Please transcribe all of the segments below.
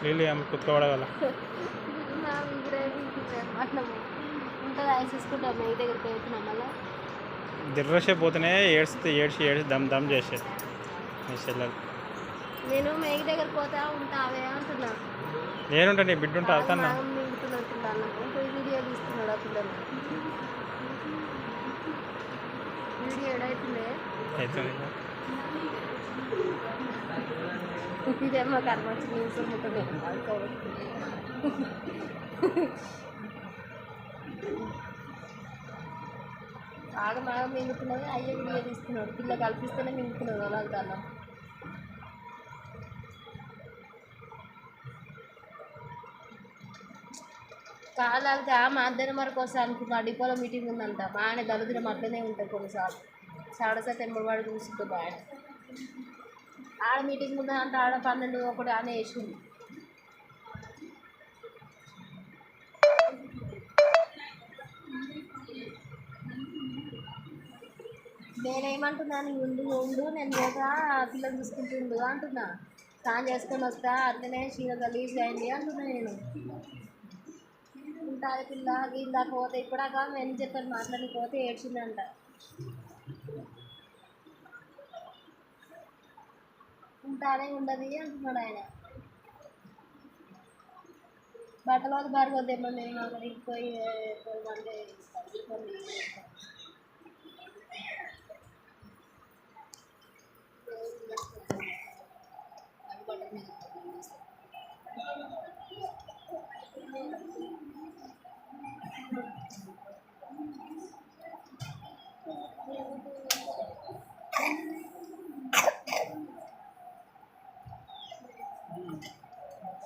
నీళ్ళు కుట్టుకోవడం ఉంటుంది వేసేసుకుంటాం మీ దగ్గరికి వెళ్తున్నాం మళ్ళీ దిర్రసే పోతేనే ఏడ్చి దమ్ దమ్ చేసేది మీ చెల్లెలు. నేను మేఘ దగ్గరికి పోతా ఉంటావే అంటున్నా. నేనుంటా నీ బిడ్డ ఉంటా అవుతాను వీడియో తీస్తున్నాడు ఆ పిల్లలు. వీడియో ఏడైతుందే అవుతుంది. ఇదేమో కర్మచ్చి న్యూస్ ఉంటుంది బాగా బాగా మింగుతున్నది. అయ్యే వీడియో తీస్తున్నాడు. పిల్ల కల్పిస్తేనే మింగుతున్నాడు వాళ్ళ. కాలాలకి మా అద్దెన మరకు వస్తా అనుకున్నా. డిపోలో మీటింగ్ ఉందంట. బాగానే దళిద్రం అట్లనే ఉంటుంది కొన్నిసార్లు. సాడసా ఎంబడి చూస్తుంటే బాగా ఆడ మీటింగ్ ఉందంటే ఆడ 12 ఒకటి ఆనే వేసింది. నేనేమంటున్నాను ఉండు నేను పోతా పిల్లలు చూసుకుంటుండు అంటున్నా. స్నానం చేసుకొని వస్తా అట్లనే చీర గలీజ్ అయింది అంటున్నా నేను. ఉంటుంది పిల్ల ఇందాక పోతే ఇప్పుడాక మేము చెప్పాను మాట్లాడిపోతే ఏడ్చిందంట. ఉంటానే ఉండదు అంటున్నాడు ఆయన. బట్టలు బారుకొద్దేమో మేము అక్కడికి పోయి అంటే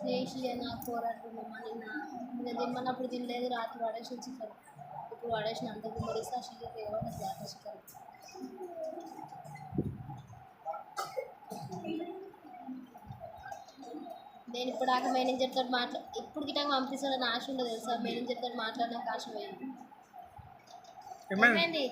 చేసి నాకు పోరాడుతున్నామా నిన్న తిమ్మన్నప్పుడు తినలేదు. రాత్రి పడేసి చికెన్ ఇప్పుడు పడేసిన అంత గుమ్మరిస్తే ఆ చికెన్ ఏమన్నా జాత చికెన్. నేను ఇప్పుడు దాకా మేనేజర్తో ఇప్పుడు గిట్ట పంపిస్తాడని ఆశ ఉండదు తెలుసా. మేనేజర్తో మాట్లాడినాక ఆశ పోయింది. ఏమైంది